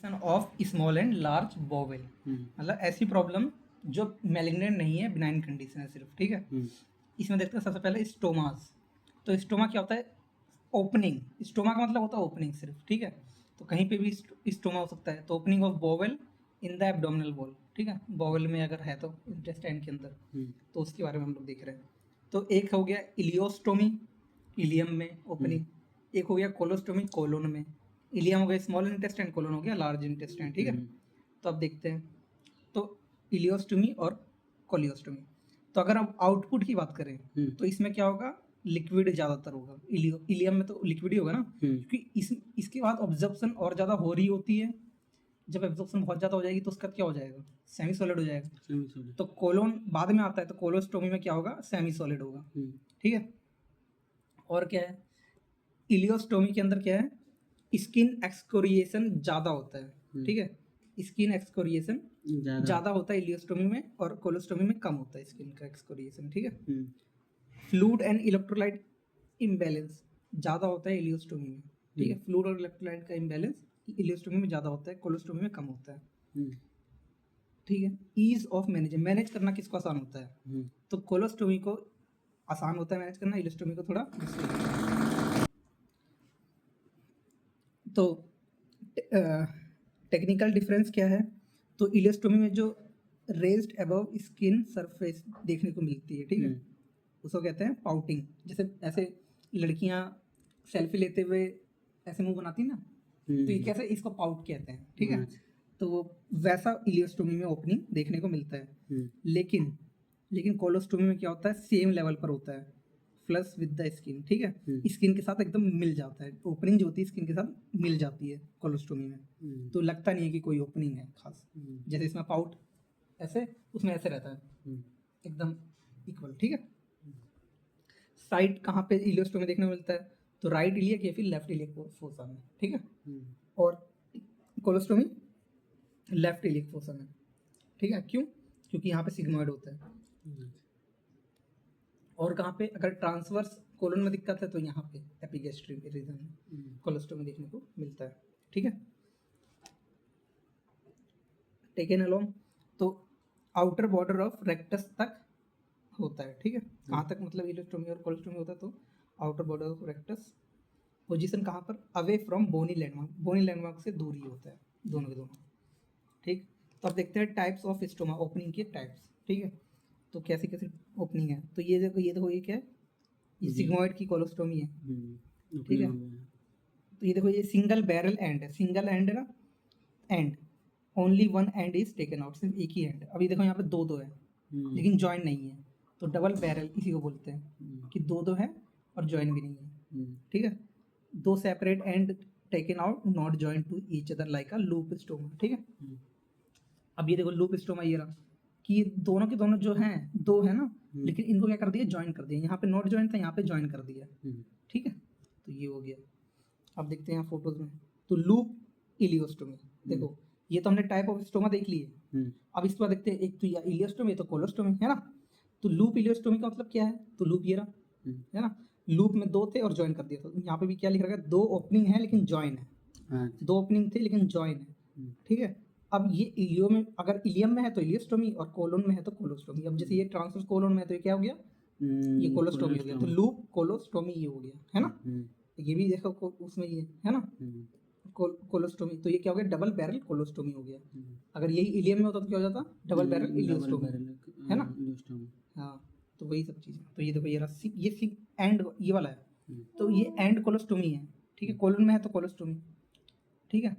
Absorption of small and large bowel, मतलब ऐसी problem जो मैलिग्नेंट नहीं है, बिनाइन कंडीशन है सिर्फ, ठीक है। इसमें देखते हैं सबसे पहले स्टोमास। तो स्टोमा क्या होता है? ओपनिंग। स्टोमा का मतलब होता है ओपनिंग सिर्फ, ठीक है। तो कहीं पे भी स्टोमा हो सकता है। तो opening of bowel in the abdominal wall, ठीक है, बॉवेल में अगर है तो इंटेस्टाइन के अंदर, तो उसके बारे में हम लोग देख रहे हैं। तो एक हो गया इलियोस्टोमी, इलियम में ओपनिंग। एक हो गया कोलोस्टोमी, कोलोन में। इलियम हो गया स्मॉल इंटेस्टाइन, कोलोन हो गया लार्ज इंटेस्टाइन, ठीक है। तो अब देखते हैं, तो इलियोस्टोमी और कोलियोस्टोमी। तो अगर हम आउटपुट की बात करें तो इसमें क्या होगा? लिक्विड ज़्यादातर होगा। इलियम में तो लिक्विड ही होगा ना, क्योंकि इसके बाद ऑब्जर्प्शन और ज़्यादा हो रही होती है। जब एब्जॉर्प्शन बहुत ज़्यादा हो जाएगी तो उसका क्या हो जाएगा? सेमी सॉलिड हो जाएगा। तो कोलोन बाद में आता है, तो कोलोस्टोमी में क्या होगा? सेमी सॉलिड होगा, ठीक है। और क्या है? इलियोस्टोमी के अंदर क्या है? स्किन एक्सकोरिएशन ज़्यादा होता है, ठीक है। स्किन एक्सकोरिएशन ज़्यादा होता है इलियोस्टोमी में, और कोलोस्टोमी में कम होता है स्किन का एक्सकोरिएशन, ठीक है। फ्लूइड एंड इलेक्ट्रोलाइट इम्बैलेंस ज़्यादा होता है इलियोस्टोमी में, ठीक है। फ्लूइड और इलेक्ट्रोलाइट का इम्बैलेंस इलियोस्टोमी में ज़्यादा होता है, कोलोस्टोमी में कम होता है, ठीक है। ईज ऑफ मैनेज करना किसको आसान होता है? तो कोलोस्टोमी को आसान होता है मैनेज करना, इलियोस्टोमी को थोड़ा मुश्किल होता है। तो टेक्निकल डिफरेंस क्या है? तो इलियोस्टोमी में जो रेज्ड अबव स्किन सरफेस देखने को मिलती है, ठीक है, उसको कहते हैं पाउटिंग। जैसे ऐसे लड़कियां सेल्फी लेते हुए ऐसे मुंह बनाती है ना, तो ये कैसे, इसको पाउट कहते हैं, ठीक है। तो वो वैसा इलियोस्टोमी में ओपनिंग देखने को मिलता है। लेकिन कोलोस्टोमी में क्या होता है? सेम लेवल पर होता है, फ्लश विद द स्किन, ठीक है। स्किन के साथ एकदम मिल जाता है, ओपनिंग जो होती है स्किन के साथ मिल जाती है कोलोस्टोमी में। तो लगता नहीं है कि कोई ओपनिंग है खास। जैसे इसमें पाउट ऐसे, उसमें ऐसे रहता है एकदम इक्वल, ठीक है। साइड कहाँ पे इलियोस्टोमी देखने को मिलता है? तो राइट इलियक या फिर लेफ्ट इलियक फोसा में, ठीक है। और कोलोस्टोमी लेफ्ट इलियक फोसा में, ठीक है। क्यों? क्योंकि यहाँ पे सिग्मोइड होता है। और कहाँ पे अगर ट्रांसवर्स कोलन में दिक्कत है तो यहाँ पे एपिगैस्ट्रिक रीजन में कोलोस्टोमी देखने को मिलता है, ठीक है। टेकन अलोंग, तो आउटर बॉर्डर ऑफ रेक्टस तक होता है, ठीक है। कहाँ तक मतलब इलियोस्टोमी और कोलोस्टोमी होता है? तो outer border of rectus. Position कहाँ पर? Away from bony landmark, bony landmark से दूरी होता है दोनों के दोनों, ठीक। तो अब देखते हैं टाइप्स ऑफ स्टोमा, ओपनिंग के टाइप्स, ठीक है। तो कैसी कैसी ओपनिंग है? तो ये देखो, ये क्या है? ये सिग्मोइड की कोलोस्टोमी है, ठीक है। तो ये देखो, ये सिंगल बैरल एंड है, सिंगल एंड है ना, and only one and is taken out, सिर्फ एक ही एंड। अभी देखो यहाँ पे दो दो है लेकिन जॉइन नहीं है, तो डबल बैरल इसी को बोलते हैं कि दो दो है और जॉइन भी नहीं है, ठीक है। दो separate end taken out, not join to each other like a loop stoma, ठीक है। अब ये देखो लूप स्टोमा, ये रहा कि ये दोनों के दोनों जो हैं दो है ना, लेकिन इनको क्या कर दिया? ज्वाइन कर दिया। यहाँ पे नॉट ज्वाइन था, यहाँ पे ज्वाइन कर दिया, ठीक है। तो ये हो गया। अब देखते हैं फोटोज में, तो लूप इलियोस्टोमी, देखो ये तो हमने टाइप ऑफ स्टोमा देख लिए। अब इसके बाद देखते हैं, एक तो इलियोस्टोमी, तो कोलोस्टोमी, है ना। तो लूप इलियोस्टोमी का मतलब क्या है? तो लूप ये रहा, है ना, लूप में दो थे और ज्वाइन कर दिया। तो यहाँ पे भी क्या लिख रखा है? दो ओपनिंग है लेकिन ज्वाइन है, दो ओपनिंग थे लेकिन ज्वाइन है, ठीक है। अब ये इलियो में, अगर इलियम में है तो इलियोस्टोमी, और कोलोन में है तो कोलोस्टोमी। अब जैसे ये ट्रांसवर्स कोलोन में है तो ये क्या हो गया? ये कोलोस्टोमी हो गया। तो लूप कोलोस्टोमी ये हो गया, है ना। ये भी देखो उसमें ये है ना, कोलोस्टोमी। तो ये क्या हो गया? डबल बैरल कोलोस्टोमी हो गया। अगर यही इलियम में होता तो क्या हो जाता? डबल बैरल इलियोस्टोमी, है ना। हाँ, तो वही सब चीज़ें। तो ये देखो, ये एंड ये वाला है, तो ये एंड कोलोस्टोमी है, ठीक है। कोलन में है तो कोलोस्टोमी, ठीक है।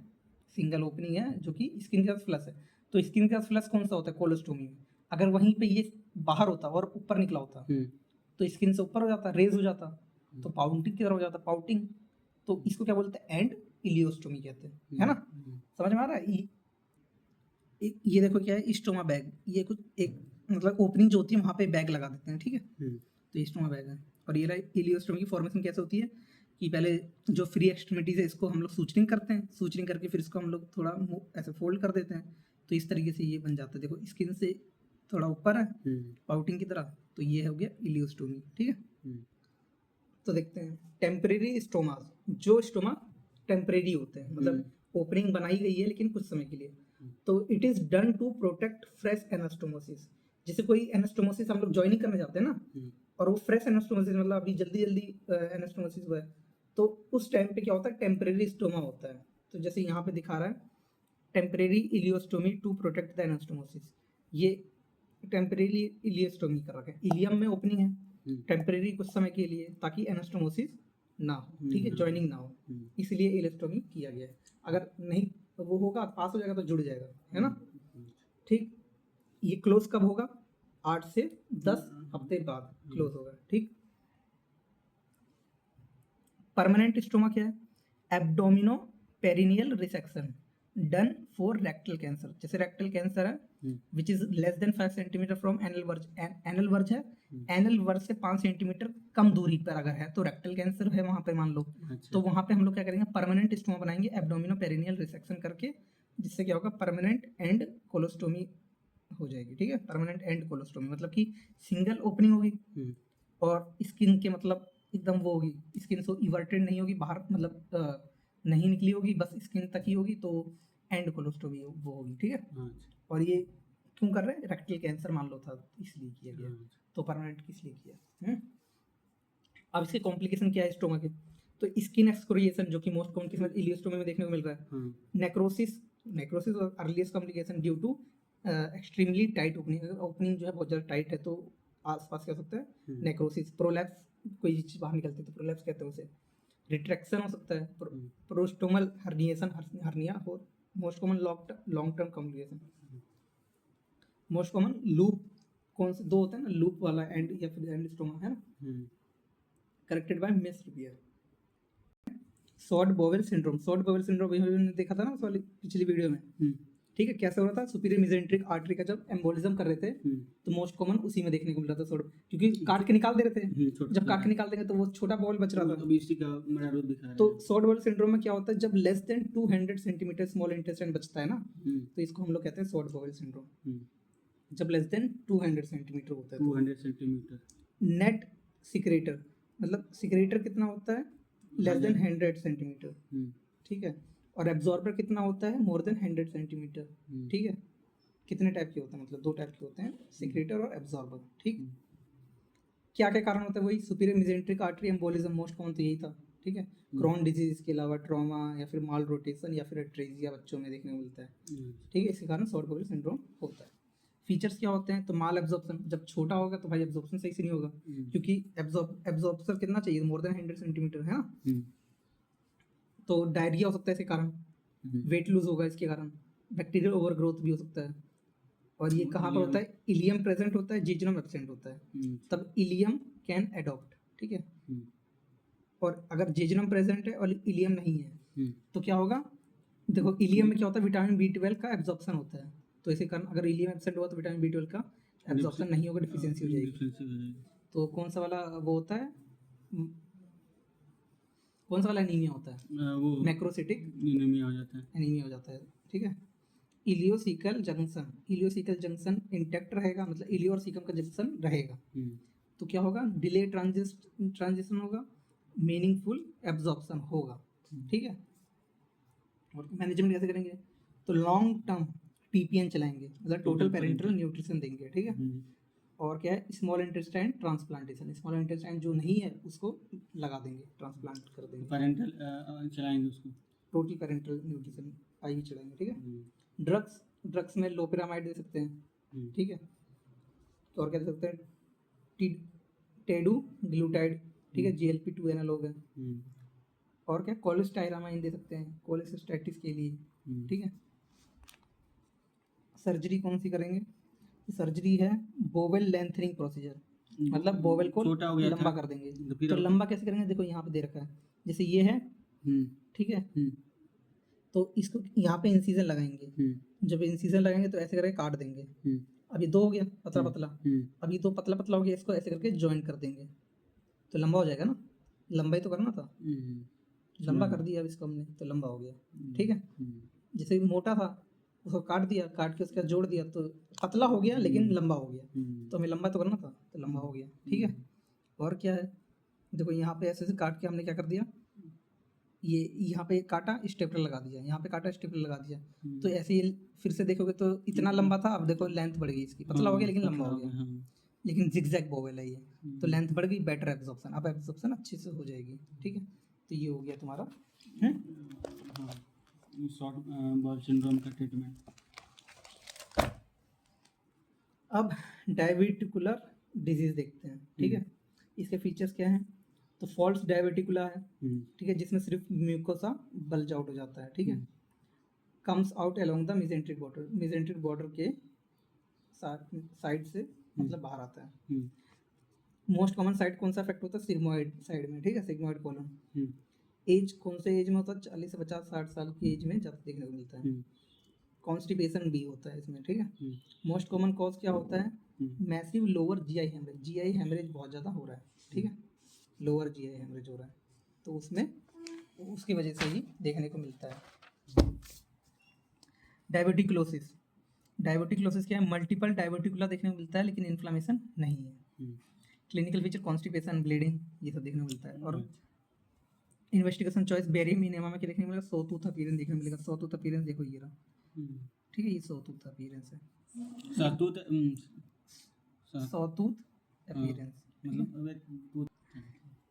सिंगल ओपनिंग है जो कि स्किन के साथ फ्लश है। तो स्किन के साथ फ्लश कौन सा होता है? कोलोस्टोमी में। अगर वहीं पे ये बाहर होता और ऊपर निकला होता तो स्किन से ऊपर हो जाता, रेज हो जाता, तो पाउटिंग की तरह हो जाता, पाउटिंग। तो इसको क्या बोलते हैं? एंड इलियोस्टोमी कहते हैं, है ना। समझ में आ रहा है? ये देखो क्या है? स्टोमा बैग, ये कुछ एक मतलब ओपनिंग जो होती है वहाँ पे बैग लगा देते हैं, ठीक है। तो स्टोमा बैग है। और ये इलियोस्टोमी की फॉर्मेशन कैसे होती है कि पहले जो फ्री एक्सट्रीमिटीज है इसको हम लोग सूचरिंग करते हैं, सूचरिंग करके फिर इसको हम लोग थोड़ा ऐसे फोल्ड कर देते हैं, तो इस तरीके से ये बन जाता है। देखो स्किन से थोड़ा ऊपर है पाउटिंग की तरह, तो ये हो गया इलियोस्टोमी, ठीक है। तो देखते हैं टेम्परेरी स्टोमा, जो स्टोमा टेम्परेरी होते हैं, मतलब ओपनिंग बनाई गई है लेकिन कुछ समय के लिए, तो it is done to protect fresh anastomosis. जैसे कोई एनास्टोमोसिस हम लोग ज्वाइनिंग करने जाते हैं ना, और वो फ्रेश एनास्टोमोसिस मतलब अभी जल्दी जल्दी एनास्टोमोसिस हुआ है, तो उस टाइम पे क्या होता है, टेम्परेरी स्टोमा होता है। तो जैसे यहाँ पे दिखा रहा है temporary ileostomy to protect the anastomosis, ये टेम्परेरी इलियोस्टोमी कर रखा है, इलियम में ओपनिंग है टेम्परेरी कुछ समय के लिए, ताकि एनास्टोमोसिस ना हो, ठीक है, ज्वाइनिंग ना हो, इसलिए इलियोस्टोमी किया गया है। अगर नहीं तो वो होगा, पास हो जाएगा तो जुड़ जाएगा, है ना, ठीक। ये क्लोज कब होगा, 8 से 10 हफ्ते बाद क्लोज होगा, ठीक। परमानेंट स्टोमा क्या है, abdomino perineal resection done for rectal cancer. जैसे रेक्टल कैंसर है which is less than 5 centimetre from anal verge, anal verge है, एनल वर्ज से 5 सेंटीमीटर कम दूरी पर अगर है तो रेक्टल कैंसर है वहां पे मान लो। अच्छा। तो वहां पे हम लोग क्या करेंगे, परमानेंट स्टोमा बनाएंगे एब्डोमिनो पेरिनियल रिसेक्शन करके, जिससे क्या होगा, परमानेंट एंड कोलोस्टोमी हो जाएगी, ठीक है। परमानेंट एंड कोलोस्टोमी मतलब कि सिंगल ओपनिंग होगी और स्किन के मतलब एकदम वो होगी, स्किन सो इवर्टेड नहीं होगी, बाहर मतलब नहीं निकली होगी, बस स्किन तक ही होगी, तो एंड कोलोस्टोमी वो होगी, ठीक है। और ये क्यों कर रहे हैं, रेक्टल कैंसर मान लो था इसलिए किया गया, तो परमानेंट किस लिए किया। अब इसके कॉम्प्लिकेशन क्या है स्टोमा के, तो स्किन एक्सकोरिएशन जो कि मोस्ट कॉमन किस्म इलियोस्टोमी में देखने को मिल रहा है, नेक्रोसिस, नेक्रोसिस और earliest complication due to extremely tight opening, अगर ओपनिंग जो है बहुत ज़्यादा टाइट है तो आसपास क्या हो सकता है, नेक्रोसिस, प्रोलैप्स, कोई चीज़ बाहर निकलती है तो प्रोलैप्स कहते हैं उसे, रिट्रैक्शन हो सकता है, प्रोस्टोमल हर्निएशन, हर्निया हो, most common long term complication, most common loop, कौन से दो होते हैं ना, लूप वाला एंड या फिर एंड स्टोमा, है ना, corrected bye miss repair. Short bowel syndrome, short bowel syndrome हमने देखा था ना उस वाली पिछली वीडियो में, ठीक है। कैसे हो रहा था, सुपीरियर मेसेंट्रिक आर्टरी का जब एम्बोलिज्म कर रहे थे तो मोस्ट कॉमन उसी में देखने को मिल रहा था शॉर्ट, क्योंकि काट के निकाल दे रहे थे, जब काट के निकाल देंगे तो वो छोटा बॉल बच रहा था, इसी का बड़ा रूप दिखा रहा है। तो शॉर्ट बोवेल सिंड्रोम में क्या होता है, जब less than 200 centimetre small intestine बचता है ना, तो इसको हम लोग कहते हैं शॉर्ट बोवेल सिंड्रोम, जब लेस देन 200 सेंटीमीटर होता है, 200 सेंटीमीटर। नेट सिक्रेटर मतलब सिक्रेटर कितना होता है, लेस देन 100 सेंटीमीटर, ठीक है। और एब्जॉर्बर कितना होता है, मोर देन 100 सेंटीमीटर, ठीक है। कितने टाइप के होते हैं, मतलब दो टाइप के होते हैं, सिक्रेटर और एब्जॉर्बर, ठीक। क्या क्या कारण होता है, वही superior mesenteric artery embolism most common तो यही था, ठीक है। क्रोन डिजीज के अलावा ट्रॉमा या फिर माल रोटेशन या फिर एट्रेजिया बच्चों में देखने को मिलता है, ठीक है। इसके कारण शॉर्ट बोवेल सिंड्रोम होता है। फीचर्स क्या होते हैं, तो माल एब्जॉर्प्शन, जब छोटा होगा तो भाई एब्जॉर्प्शन सही से नहीं होगा, क्योंकि एब्जॉर्प्शन कितना चाहिए, मोर देन 100 सेंटीमीटर, है ना। तो डायरिया हो सकता है इसके कारण, वेट लूज होगा इसके कारण, बैक्टीरियल ओवरग्रोथ भी हो सकता है। और ये कहाँ पर होता है, इलियम प्रेजेंट होता है, जिजनम एब्सेंट होता है, तब इलियम कैन एडॉप्ट, ठीक है। और अगर जिजनम प्रेजेंट है और इलियम नहीं है तो क्या होगा, देखो इलियम में क्या होता है, विटामिन B12 का एब्जॉर्प्शन होता है, तो इसी कारण अगर इलियम एब्सेंट हुआ तो विटामिन B12 का एब्जॉर्प्शन नहीं होगा, डिफिशियंसी हो जाएगी। तो कौन सा वाला वो होता है, कौन सा वाला एनीमिया होता है, वो मैक्रोसिटिक एनीमिया हो जाता है, एनीमिया हो जाता है, ठीक है। Ileocaecal junction, ileocaecal junction intact रहेगा, मतलब इलियो और सीकम का जंक्शन रहेगा, तो क्या होगा, डिले ट्रांजिशन होगा, मीनिंगफुल एब्जॉर्प्शन होगा, ठीक है। और मैनेजमेंट कैसे करेंगे, तो लॉन्ग टर्म TPN चलाएंगे, मतलब टोटल पेरेंटल न्यूट्रिशन देंगे, ठीक है। और क्या है, small intestine transplantation, small intestine जो नहीं है उसको लगा देंगे, ट्रांसप्लांट कर देंगे, पेरेंटल चलाएंगे उसको, टोटल पेरेंटल न्यूट्रिशन IV चलाएंगे, ठीक है। ड्रग्स में लोपेरामाइड दे सकते हैं, ठीक है। और क्या दे सकते हैं, टेडू ग्लूटाइड, ठीक है, GLP-2 एनालॉग है। और क्या, कोलेस्टाइरामाइन दे सकते हैं कोलेसिस्टाइटिस के लिए, ठीक है। सर्जरी कौन सी करेंगे, सर्जरी है बोवेल लेंथनिंग प्रोसीजर, मतलब बोवेल को लंबा कर देंगे, तो लंबा कैसे करेंगे, देखो यहाँ पे दे रखा है, जैसे ये है, ठीक है, तो इसको यहाँ पे इंसिजन लगाएंगे, जब इंसिजन लगाएंगे तो ऐसे करके काट देंगे, अभी दो हो गया पतला पतला, अभी दो पतला पतला हो गया, इसको ऐसे करके ज्वाइन कर देंगे तो लंबा हो जाएगा ना, लंबा ही तो करना था, लंबा कर दिया अब इसको हमने तो लंबा हो गया, ठीक है। जैसे मोटा था उसको काट दिया, काट के उसका जोड़ दिया तो पतला हो गया लेकिन लंबा हो गया, तो हमें लंबा तो करना था तो लंबा हो गया, ठीक है। और क्या है, देखो यहाँ पे ऐसे ऐसे काट के हमने क्या कर दिया, ये यहाँ पे काटा स्टेपलर लगा दिया, यहाँ पे काटा स्टेपलर लगा दिया, हम्म, तो ऐसे ही फिर से देखोगे तो इतना लंबा था, अब देखो लेंथ बढ़ गई इसकी, पतला हो गया लेकिन लंबा पतला हो गया, हाँ। लेकिन जिगजैग बॉवेल है ये, तो हम्म, लेंथ बढ़ गई, बेटर एब्जॉर्प्शन, अब एब्जॉर्प्शन अच्छे से हो जाएगी, ठीक है। तो ये हो गया तुम्हारा हाँ, शॉर्ट बॉल सिंड्रोम का ट्रीटमेंट। अब डायबिटिकुलर डिजीज देखते हैं, ठीक है। इसके फीचर्स क्या हैं, तो फॉल्स डायबिटिकुला है, ठीक है, जिसमें सिर्फ म्यूकोसा बल्ज आउट हो जाता है, ठीक है। Comes out along the mesenteric border के साइड से मतलब बाहर आता है। मोस्ट कॉमन साइड कौन सा इफेक्ट होता है, सिग्मोइड साइड में, ठीक है, सिग्मोइड कॉलम। एज कौन से एज में होता है, 40 से 50-60 साल की एज में ज़्यादा देखने को मिलता है। कॉन्स्टिपेशन भी होता है इसमें, ठीक है। मोस्ट कॉमन कॉज क्या होता है, massive lower GI haemorrhage, GI haemorrhage बहुत ज़्यादा हो रहा है, ठीक है, लोअर जीआई हेमरेज हो रहा है, तो उसमें उसकी वजह से ही देखने को मिलता है। डायबिटिकुलोसिस, डायबिटिकुलोसिस क्या है, मल्टीपल डायबिटिकुला देखने को मिलता है लेकिन इन्फ्लामेशन नहीं है। क्लिनिकल फीचर कॉन्स्टिपेशन, ब्लीडिंग, ये सब देखने को मिलता है। और इन्वेस्टिगेशन चॉइस बेरियम इनेमा में क्या देखने को मिलेगा, सो टूथ अपीयरेंस देखने को मिलेगा। सो टूथ अपीयरेंस देखो ये रहा, ठीक है, ये सो टूथ अपीयरेंस है, सो टूथ अपीयरेंस। मतलब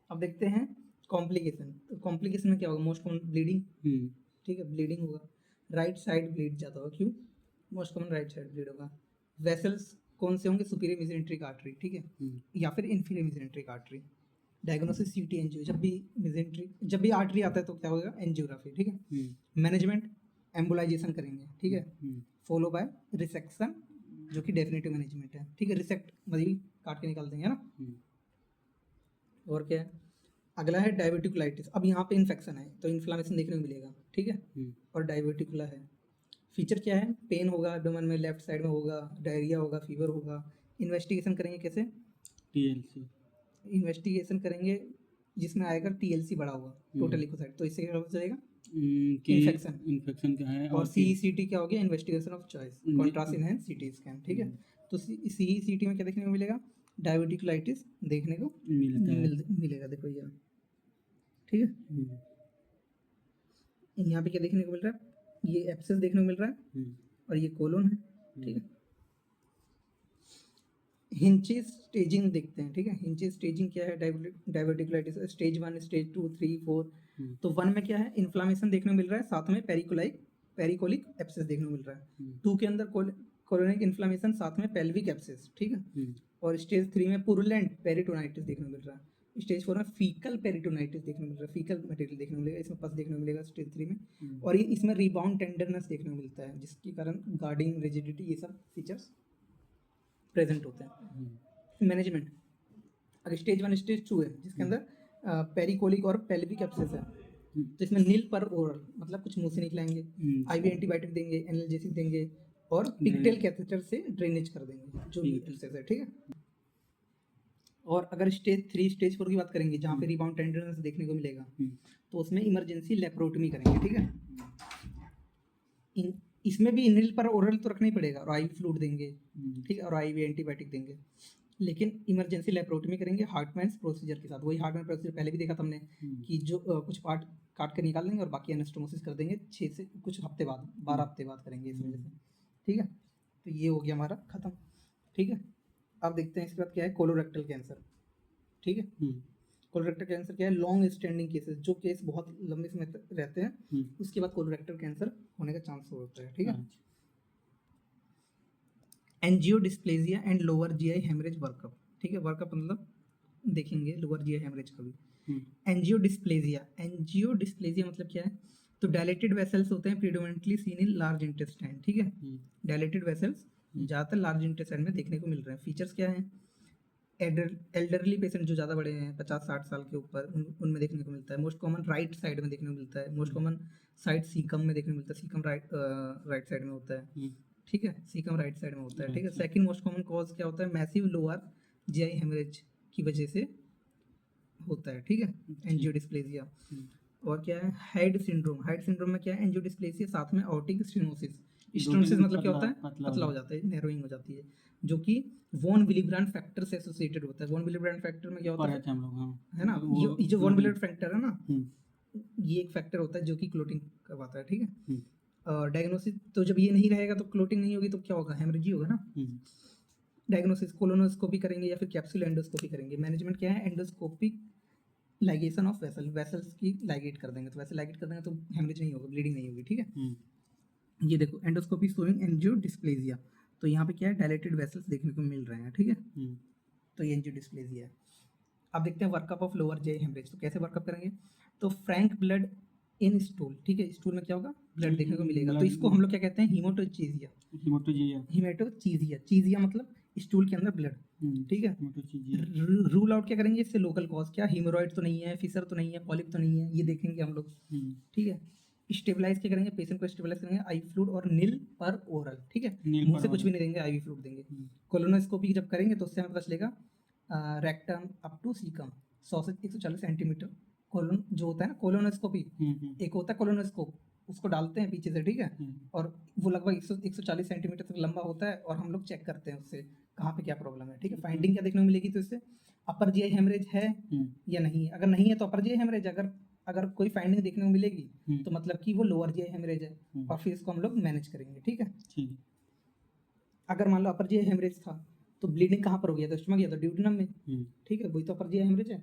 अब देखते हैं कॉम्प्लिकेशन, तो कॉम्प्लिकेशन में क्या होगा, मोस्ट कॉमन ब्लीडिंग, ठीक है, ब्लीडिंग होगा, राइट साइड ब्लीड ज़्यादा होगा, क्यों, most common right side bleed होगा। वेसल्स कौन से होंगे, सुपीरियर मेसेंट्रिक आर्टरी, ठीक है, या फिर inferior mesenteric artery. Diagnosis CT angio, जब भी आर्टरी आता है तो क्या होगा, एंजियोग्राफी, ठीक है। मैनेजमेंट एम्बुलाइजेशन करेंगे, ठीक है, फॉलो बाय रिसेक्शन, जो कि डेफिनेटिव मैनेजमेंट है, ठीक है, रिसेक्ट मतलब काट के निकाल देंगे ना। और क्या है, अगला है डायबिटिकुलाइटिस, अब यहाँ पे इन्फेक्शन है तो इन्फ्लामेशन देखने को मिलेगा, ठीक है, और डायबिटिकुला है। फीचर क्या है, पेन होगा एब्डोमेन में, लेफ्ट साइड में होगा, डायरिया होगा, फीवर होगा। इन्वेस्टिगेशन करेंगे कैसे, टीएलसी, इन्वेस्टिगेशन करेंगे जिसमें आएगा टीएलसी बढ़ा हुआ, टोटल लिकोसाइट, तो इससे क्या पता चलेगा, इन्फेक्शन क्या है। और सीईसीटी क्या हो गया, investigation of choice, contrast enhance CT scan, ठीक है। तो सीईसीटी में क्या देखने को मिलेगा, डायबिटिकुलाइटिस देखने को मिलेगा, देखो ये, ठीक है। यहाँ पे क्या देखने को मिल रहा है, ये एब्सेस देखने को मिल रहा है और ये कोलोन है, ठीक है। हिंचेस स्टेजिंग देखते हैं, ठीक है, हिंचेस स्टेजिंग क्या है, डायबिटिकुलाइटिस स्टेज 1, स्टेज 2, 3, 4। तो 1 में क्या है, इन्फ्लामेशन देखने को मिल रहा है, साथ में पेरिकोलिक एब्सेस देखने को मिल रहा है। 2 के अंदर कोलोनिक इन्फ्लामेशन, साथ में पेल्विक एब्सेस, ठीक है। और स्टेज 3 में पुरुलेंट पेरिटोनाइटिस देखने को मिल रहा है। स्टेज 4 में फीकल पेरिटोनाइटिस देखने को मिल रहा है, फीकल मटेरियल देखने को मिलेगा, इसमें पस देखने को मिलेगा स्टेज 3 में। और ये इसमें रिबाउंड टेंडरनेस देखने को मिलता है, जिसके कारण गार्डिंग रिजिडिटी, ये सब फीचर्स प्रेजेंट होते हैं। मैनेजमेंट, अगर स्टेज 1 स्टेज 2 है जिसके अंदर पेरिकोलिक और पेल्विक एब्सेस है, तो इसमें नील पर ओरल मतलब कुछ मुंह से निकलाएंगे, आईवी एंटीबायोटिक देंगे, एनाल्जेसिक देंगे और पिगटेल कैथेटर से ड्रेनेज कर देंगे जो भी एब्सेस है, ठीक है। और अगर स्टेज 3 स्टेज 4 की बात करेंगे जहाँ पे रिबाउंड टेंडरनेस देखने को मिलेगा, तो उसमें इमरजेंसी लेप्रोटमी करेंगे, ठीक है। इसमें भी नील पर ओरल तो रखना ही पड़ेगा और आईवी फ्लूइड देंगे, ठीक है, और आईवी एंटीबायोटिक देंगे, लेकिन इमरजेंसी लेप्रोटमी करेंगे हार्टमैन्स प्रोसीजर के साथ। वही हार्टमैन प्रोसीजर पहले भी देखा था हमने कि जो कुछ पार्ट काट कर निकाल देंगे और बाकी एनास्टोमोसिस कर देंगे 6 से कुछ हफ्ते बाद, 12 हफ्ते बाद करेंगे इस वजह से, ठीक है। तो ये हो गया हमारा खत्म, ठीक है। अब देखते हैं इसके बाद क्या है, कोलोरेक्टल कैंसर, ठीक है। कोलोरेक्टल कैंसर क्या है, लॉन्ग स्टैंडिंग केसेस, जो केस बहुत लंबे समय तक रहते हैं, उसके बाद कोलोरेक्टल कैंसर होने का चांस होता है, ठीक है। Angiodysplasia and lower GI haemorrhage workup, ठीक है, वर्कअप मतलब देखेंगे लोअर जीआई हेमरेज का भी। एंजियोडिस्प्लेजिया मतलब क्या है, तो डायलेटेड वेसल्स होते हैं predominantly seen in large intestine, ठीक है। डायलेटेड वेसल्स ज़्यादातर लार्ज इंटेस्टाइन में देखने को मिल रहे हैं। फीचर्स क्या हैं, एल्डरली पेशेंट जो ज़्यादा बड़े हैं 50-60 साल के ऊपर, उनमें देखने को मिलता है। मोस्ट कॉमन राइट साइड में देखने को मिलता है, मोस्ट कॉमन साइड सीकम में देखने को मिलता है, सीकम राइट साइड में होता है, ठीक है, सीकम राइट साइड में होता है, ठीक है। सेकंड मोस्ट कॉमन कॉज क्या होता है, मैसिव लोअर जीआई हेमरेज की वजह से होता है, ठीक है, एंजियोडिस्प्लेजिया। और क्या है, हाइड सिंड्रोम, हाइड सिंड्रोम में क्या है, एंजियोडिस्प्लेजिया साथ में ऑर्टिक स्टेनोसिस। स्टेनोसिस मतलब क्या होता है, पतला हो जाता है, नैरोइंग हो जाती है, जो कि वॉन विलिब्रांड फैक्टर से एसोसिएटेड होता है। वॉन विलिब्रांड फैक्टर में क्या होता है, है ना, जो वॉन विलिब्रांड फैक्टर है ना, ये एक फैक्टर होता है जो कि क्लोटिंग करवाता है, ठीक है। हम्म, डायग्नोसिस तो जब ये नहीं रहेगा तो क्लोटिंग नहीं होगी तो क्या होगा, हेमरेज ही होगा ना। हम्म, डायग्नोसिस कोलोनोस्कोपी करेंगे या फिर कैप्सूल एंडोस्कोपी करेंगे। मैनेजमेंट क्या है, एंडोस्कोपिक लाइगेशन ऑफ वेसल्स की लाइगेट कर देंगे, तो वैसे लाइगेट कर देंगे तो हेमरेज नहीं होगा, ब्लीडिंग नहीं होगी, ठीक है। हम्म, ये देखो एंडोस्कोपी शोइंग एंजियोडिस्प्लेजिया, तो यहाँ पे क्या है, डायलेटेड वेसल्स देखने को मिल रहे हैं, ठीक है। हम्म, तो ये एंजियोडिस्प्लेजिया है। अब देखते हैं workup of lower G haemorrhage, तो कैसे वर्कअप करेंगे। तो फ्रैंक ब्लड इन स्टूल, ठीक है, स्टूल में क्या होगा, ब्लड देखने को मिलेगा, तो blood- इसको हम लोग क्या कहते हैं, हीमोटोचीजिया। हेमाटोजीया। हीमेटोचीजिया, चीजिया मतलब स्टूल के अंदर ब्लड, ठीक है। हेमाटोजीया। रूल आउट क्या करेंगे इससे, लोकल कॉज क्या, हीमोरॉइड तो नहीं है, फिशर तो नहीं है, पॉलिप तो नहीं है, ये देखेंगे हम लोग, हम्म, ठीक है। स्टेबलाइज क्या करेंगे, पेशेंट को स्टेबलाइज करेंगे आई फ्लूइड और नील पर ओरल, ठीक है। नील मुंह पर से कुछ भी oral। नहीं देंगे, आईवी फ्लूइड देंगे। हम्म, कोलोनोस्कोपी जब करेंगे तो उससे हमें पता चलेगा रेक्टम अप टू सीकम 100 से 140 सेंटीमीटर। कोलोन जो होता है ना कोलोनोस्कोपी, एक होता है कोलोनोस्कोप, उसको डालते हैं पीछे से, ठीक है। और वो लगभग 140 सेंटीमीटर तक लंबा होता है और हम लोग चेक करते हैं उससे कहाँ पे क्या प्रॉब्लम है, ठीक है। फाइंडिंग क्या देखने को मिलेगी, तो इससे अपर जीआई हेमरेज है या नहीं है। अगर नहीं है तो अपर जीआई हेमरेज, अगर अगर कोई फाइंडिंग देखने को मिलेगी तो मतलब कि वो लोअर जीआई हेमरेज है, और फिर इसको हम लोग मैनेज करेंगे, ठीक है। ठीक है। अगर मान लो अपर जीआई हेमरेज था तो ब्लीडिंग कहाँ पर हो गया था, स्टमक या तो ड्यूडेनम में, ठीक है, वही तो अपर जीआई हेमरेज है।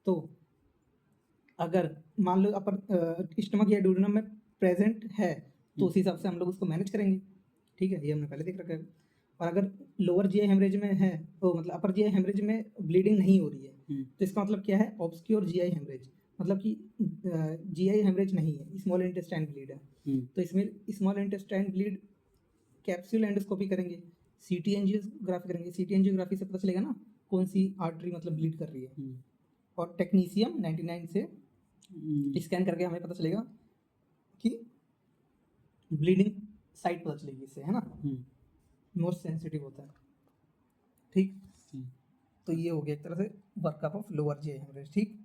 तो अगर मान लो अपर स्टमक या ड्यूडेनम में प्रेजेंट है तो उस हिसाब से हम लोग उसको मैनेज करेंगे, ठीक है, ये हमने पहले देख रखा है। और अगर लोअर जीआई हेमरेज में है तो मतलब अपर जीआई हेमरेज में ब्लीडिंग नहीं हो रही है तो इसका मतलब क्या है, ऑब्सक्योर जीआई हेमरेज, मतलब कि जीआई हेमरेज नहीं है, स्मॉल इंटेस्टाइन ब्लीड है। तो इसमें small intestine bleed capsule endoscopy करेंगे, सीटी एंजियोग्राफी करेंगे, सीटी एंजियोग्राफी से पता चलेगा ना कौन सी आर्टरी मतलब ब्लीड कर रही है। और टेक्नीशियम 99 से स्कैन करके हमें पता चलेगा कि ब्लीडिंग साइट पता चलेगी इससे, है ना, मोर सेंसिटिव होता है, ठीक। तो ये हो गया एक तरह से workup of lower GI haemorrhage, ठीक।